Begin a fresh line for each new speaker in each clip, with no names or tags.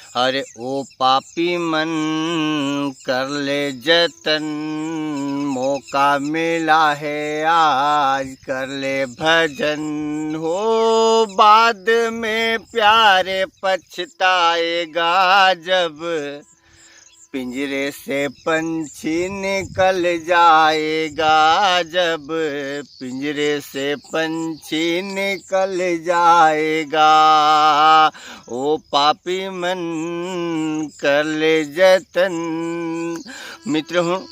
अरे ओ पापी मन कर ले जतन, मौका मिला है आज कर ले भजन। हो बाद में प्यारे पछताएगा जब पिंजरे से पंछी निकल जाएगा, जब पिंजरे से पंछी निकल जाएगा। ओ पापी मन कर ले जतन। मित्र हूँ,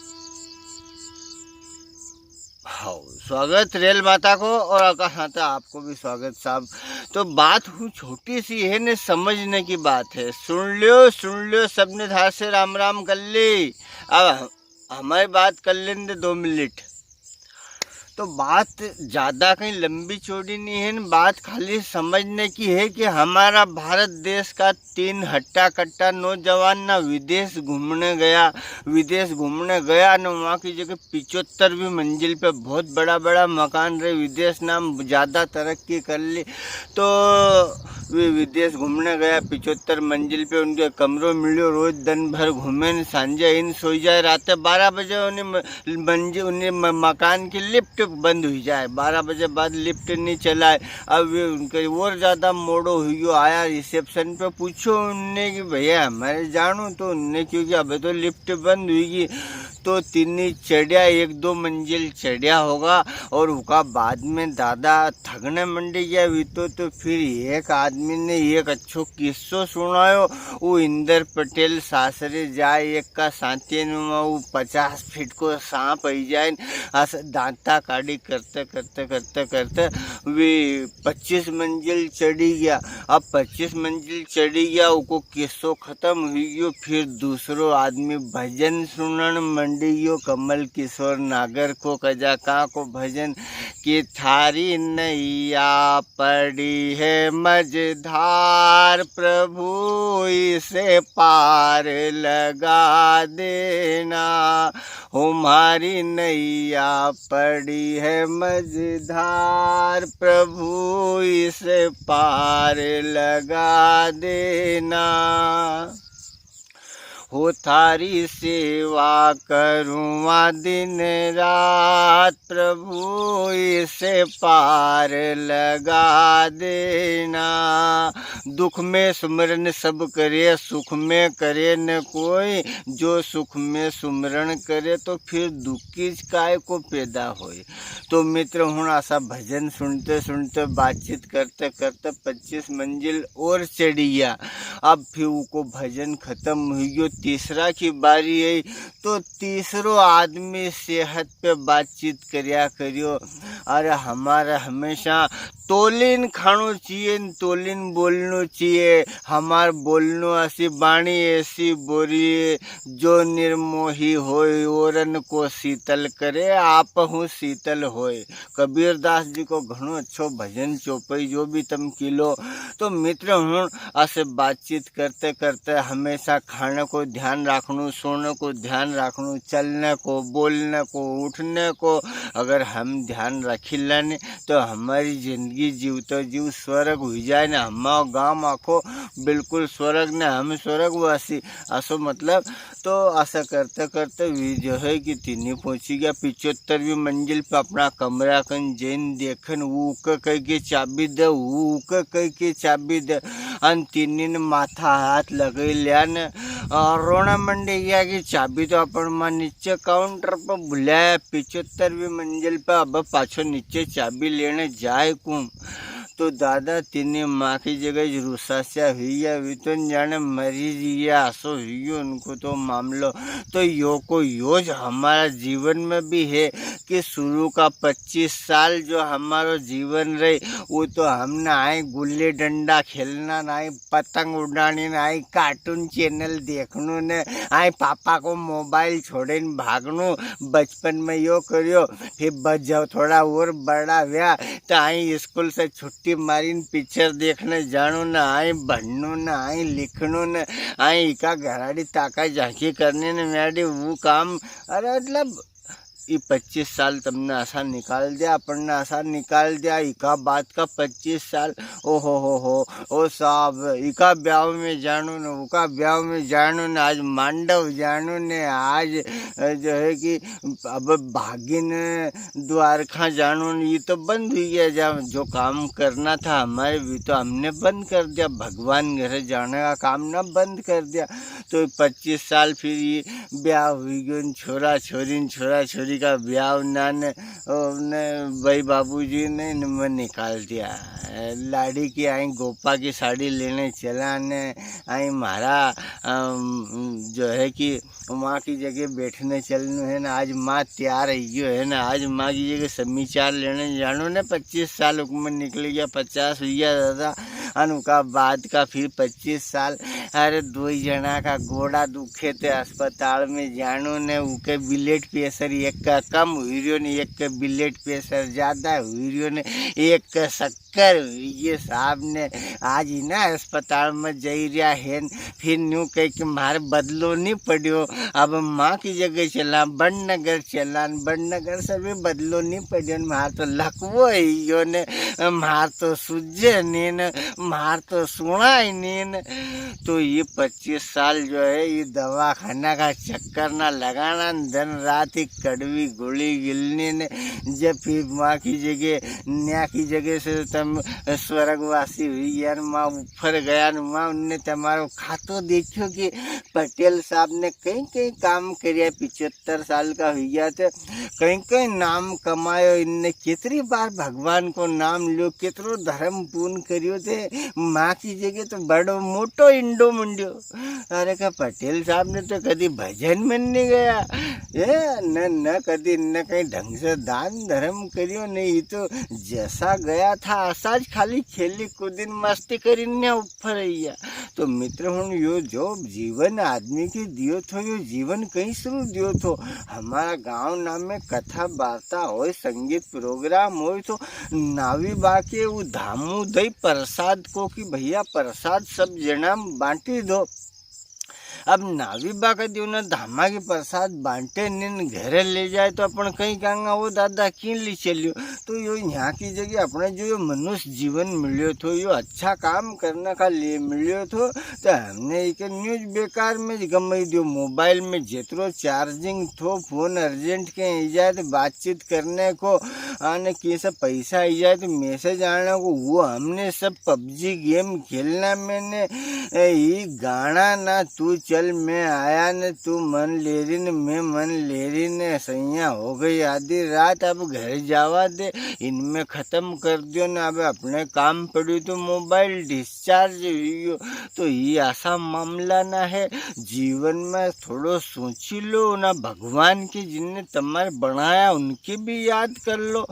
हाँ, स्वागत रेल माता को और आकाश माता आपको भी स्वागत साहब। तो बात हूँ छोटी सी है ने, समझने की बात है। सुन लियो सबने धार से राम राम कर ली। अब हमारी बात कर लेंगे 2 मिनट। तो बात ज़्यादा कहीं लंबी चौड़ी नहीं है, बात खाली समझने की है कि हमारा भारत देश का 3 हट्टा कट्टा नौजवान ना विदेश घूमने गया न वहाँ की जगह 75वीं मंजिल पे बहुत बड़ा बड़ा मकान रहे, विदेश नाम ज़्यादा तरक्की कर ली। तो वे विदेश घूमने गया, 75 मंजिल पे उनके कमरों मिलो, रोज दिन भर घूमे, सांझे इन सो जाए, रात 12 बजे उन्हें मकान की लिफ्ट बंद हुई जाए, 12 बजे बाद लिफ्ट नहीं चलाए। अब उनके और ज़्यादा मोड़ो हुई आया रिसेप्शन पे, पूछो उनने कि भैया हमारे जानू, तो उनने क्योंकि अब तो लिफ्ट बंद हुई। तो 3 चढ़िया, 1-2 मंजिल चढ़िया होगा और उसका बाद में दादा थकने मंडी गया भी। तो फिर एक आदमी ने एक अच्छो किस्सो सुनायो। वो इंदर पटेल सासरे जाए, एक का साथी वो 50 फीट को सांप आई जाए, दांता काड़ी करते करते वे 25 मंजिल चढ़ी गया। अब 25 मंजिल चढ़ी गया, उसको किस्सो खत्म हुई गयो। फिर दूसरो आदमी भजन सुनन मंडियो, कमल किशोर नागर को कजा का को भजन कि थारी नैया पड़ी है मझधार, प्रभु इसे पार लगा देना। हमारी नैया पड़ी है मझधार, प्रभु इसे पार लगा देना। हो थारी सेवा करूँगा दिन रात, प्रभु इसे पार लगा देना। दुख में सुमरन सब करे, सुख में करे न कोई, जो सुख में सुमरण करे तो फिर दुख की काय को पैदा होए। तो मित्र हूँ ऐसा भजन सुनते सुनते बातचीत करते करते 25 मंजिल और चढ़ी गया। अब फिर वो भजन खत्म हुई गयो, तीसरा की बारी आई। तो तीसरो आदमी सेहत पे बातचीत करिया करियो। अरे हमारा हमेशा तोलिन खानो चाहिए, तोलिन बोलनो चाहिए। हमार बोलनो ऐसी बाणी ऐसी बोरिए, जो निर्मोही होए औरन को शीतल करे, आप हूँ शीतल होए। कबीर दास जी को घणो अच्छो भजन चौपाई, जो भी तुम किलो। तो मित्र हूँ ऐसे बातचीत करते करते हमेशा खाने को ध्यान रखनू, सोने को ध्यान रखनू, चलने को, बोलने को, उठने को अगर हम ध्यान रखी लेने तो हमारी जिंदगी जीवतो जीव स्वर्ग हो जाए ना। हमारा गाँव आखो बिल्कुल स्वर्ग ने, हम स्वर्गवासी ऐसो मतलब। तो ऐसा करते करते भी जो है कि 3 पहुँची गया 75वीं मंजिल पे। अपना कमरा कन जैन देखन, वो कह के चाबी दे, वो कह के चाबी दे। अन 3 ने माथा हाथ लगे लिया न रोना मंडी गया कि चाबी तो अपन माँ नीचे काउंटर पर बुलाया 75वीं मंजिल पर। अब पाछो नीचे चाबी लेने जाए कौन। तो दादा 3 माँ की जगह रुसास्या हुई या तो जाने मरी जिया आसो हुई उनको तो मामलो। तो यो को योज हमारा जीवन में भी है कि शुरू का 25 साल जो हमारा जीवन रहे, वो तो हमने आए गुल्ली डंडा खेलना, ना आए पतंग उड़ानी, ना आए कार्टून चैनल देखनू, ने आए पापा को मोबाइल छोड़े भागनू। बचपन में यो करियो, फिर बच जाओ थोड़ा और बड़ा हुआ तो आई स्कूल से छुट्टी मारीन पिक्चर देखने जानो, न आई बढ़नू, न आई लिखनू, न आई का घराड़ी ताका झांकी करने न मैडी वो काम। अरे मतलब ये 25 साल तुमने ऐसा निकाल दिया, अपन ने ऐसा निकाल दिया, इका बात का 25 साल। ओ हो ओ साहब, इका ब्याह में जानू ने, उका ब्याह में जानू ने, आज मांडव जानू ने, आज जो है कि अब भागिन द्वारका जानू ने। ये तो बंद हुई है, जब जो काम करना था हमारे भी तो हमने बंद कर दिया, भगवान घर जाने का काम ना बंद कर दिया। तो 25 साल फिर ये ब्याह हुई गई, छोरा छोरी का ब्याह ने भाई बाबूजी ने निकाल दिया। लाड़ी की आई गोपा की साड़ी लेने चला ने, आई मारा जो है कि माँ की जगह बैठने चलने है ना, आज माँ तैयार है ना, आज माँ की जगह समाचार लेने जानो ने। 25 साल हुक्म निकल गया, 50 हुई दादा अनुका बाद का फिर 25 साल। अरे 2 जना का गोड़ा दुखे थे, अस्पताल में जानो ने, उके ब्लड प्रेशर एक का कम हुई रियो ने, एक का ब्लड प्रेशर ज़्यादा हुई रियो ने, एक का शक्कर हुई। ये साहब ने आज ही ना अस्पताल में जाई रिया है, फिर न्यू कह के मारे बदलो नहीं पड़ियो, अब माँ की जगह चला बड़नगर चला, बड़नगर से भी बदलो नहीं पड़ियो। मार तो लकवो ही ने, मार तो सूझे नहीं, मार तो सुना ही नहीं। तो ये 25 साल जो है ये दवा खाना का चक्कर ना लगाना, दिन रात ही कड़वी गोली गिलने ने। जब फिर माँ की जगह न्या की जगह से तुम स्वर्गवासी हुई यार, माँ ऊपर गया न, माँ उनने तुम्हारो खातो देखो कि पटेल साहब ने कहीं कहीं काम करिया, 75 साल का हुई गया थे, कहीं कहीं नाम कमायो इनने, कितनी बार भगवान को नाम लियो, कितनो धर्म पूर्ण करियो थे। माँ की जगह तो बड़ो मोटो इंडो मुंडियो। अरे का पटेल साहब ने तो कभी भजन में नहीं गया, न कभी न कहीं ढंग से दान धर्म करियो नहीं, तो जैसा गया था असाज खाली खेली कूदिन मस्ती करी ने ऊपर रहिया। तो मित्र हूँ यो जो जीवन आदमी की दियो थो, यो जीवन कहीं शुरू दियो थो। हमारा गांव नाम में कथा वार्ता हो, संगीत प्रोग्राम हो, तो नावी बाके वो धामू दई प्रसाद को कि भैया प्रसाद सब जना बांटी दो। अब नावी बा का दियो ना धामा के प्रसाद बांटे निन घरे ले जाए, तो अपन कहीं कहेंगे वो दादा किन ली चलियो। तो यो यहाँ की जगह अपने जो यो मनुष्य जीवन मिलियो थो, यो अच्छा काम करने का लिए मिलियो थो, तो हमने एक न्यूज बेकार में गमाई दियो। मोबाइल में जितरो चार्जिंग थो, फोन अर्जेंट के आई जाए तो बातचीत करने को, आने की सब पैसा आई जाए तो मैसेज आने को, वो हमने सब पबजी गेम खेलना में ने, ये गाना ना तू चल मैं आया ने, तू मन ले रही ने मैं मन ले रही ने, सैया हो गई आधी रात, अब घर जावा दे, इनमें ख़त्म कर दियो ना, अब अपने काम पड़ी तो मोबाइल डिस्चार्ज हुई। तो ये ऐसा मामला ना है, जीवन में थोड़ो सोची लो ना, भगवान की जिनने तुम्हारे बनाया उनकी भी याद कर लो।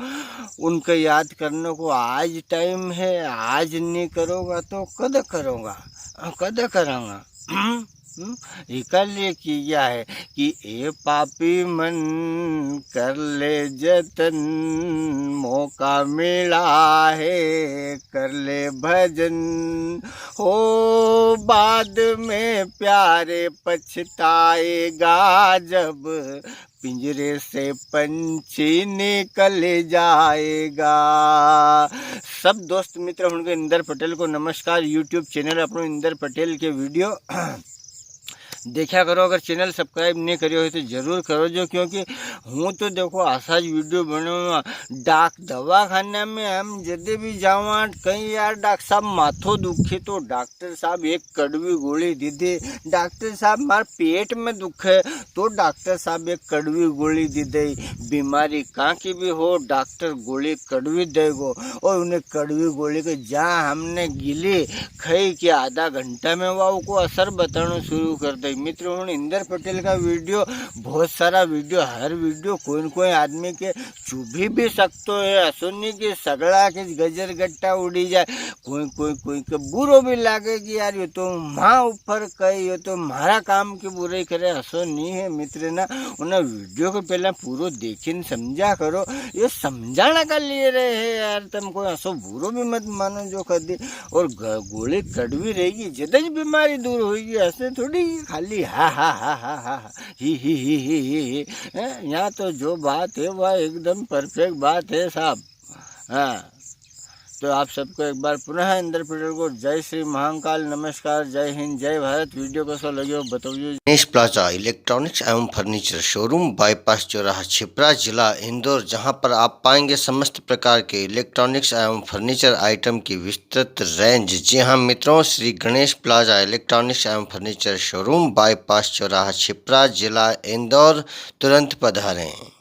उनको याद करने को आज टाइम है, आज नहीं करोगा तो कद करोगा, कद करांगा। लिए किया है कि ए पापी मन कर ले जतन, मौका मिला है कर ले भजन, हो बाद में प्यारे पछताएगा, जब पिंजरे से पंछी निकल जाएगा। सब दोस्त मित्र उनके इंदर पटेल को नमस्कार। यूट्यूब चैनल अपनो इंदर पटेल के वीडियो देखा करो। अगर चैनल सब्सक्राइब नहीं करियो हो तो जरूर करो जो, क्योंकि हूँ तो देखो आशा वीडियो बनाऊँगा। डाक दवाखाना में हम जब भी जावा कहीं यार डॉक्टर साहब माथो दुखे तो डॉक्टर साहब एक कड़वी गोली दे दे, डॉक्टर साहब मार पेट में दुख है तो डॉक्टर साहब एक कड़वी गोली दे दे, बीमारी कहाँ की भी हो डॉक्टर गोली कड़वी देगो। और उन्हें कड़वी गोली के जहाँ हमने गिली खाई कि आधा घंटा में वो को असर बताना शुरू कर दे। मित्र हूँ इंदर पटेल का वीडियो बहुत सारा वीडियो, हर वीडियो कोई न कोई आदमी के चुभी भी सकते है, असुनी के सगड़ा के गजर गट्टा उड़ी जाए, कोई के बुरो भी लागे कि यार ये तो माँ ऊपर कही, ये तो मारा काम की बुराई करे, असो नहीं है मित्र ना। उन्हें वीडियो को पहले पूरा देखिन समझा करो, ये समझाने का लिए रहे है यार, तुम कोई असो बुरो भी मत मानो जो कर दे। और गोली कड़वी रहेगी जद बीमारी दूर होगी, ऐसे थोड़ी खाली खाली हा हा हा हा हा ही यहाँ तो जो बात है वह एकदम परफेक्ट बात है साहब। हाँ, तो आप सबको एक बार पुनः इंद्रप्रेटर को जय श्री महाकाल, नमस्कार, जय हिंद, जय भारत। वीडियो कैसा लगे हो बताइए। गणेश प्लाजा इलेक्ट्रॉनिक्स एवं फर्नीचर शोरूम, बाईपास चौराहा, छिपरा, जिला इंदौर, जहां पर आप पाएंगे समस्त प्रकार के इलेक्ट्रॉनिक्स एवं फर्नीचर आइटम की विस्तृत रेंज। जी हां मित्रों, श्री गणेश प्लाजा इलेक्ट्रॉनिक्स एवं फर्नीचर शोरूम, बाईपास चौराहा, छिपरा, जिला इंदौर। तुरंत पधारें।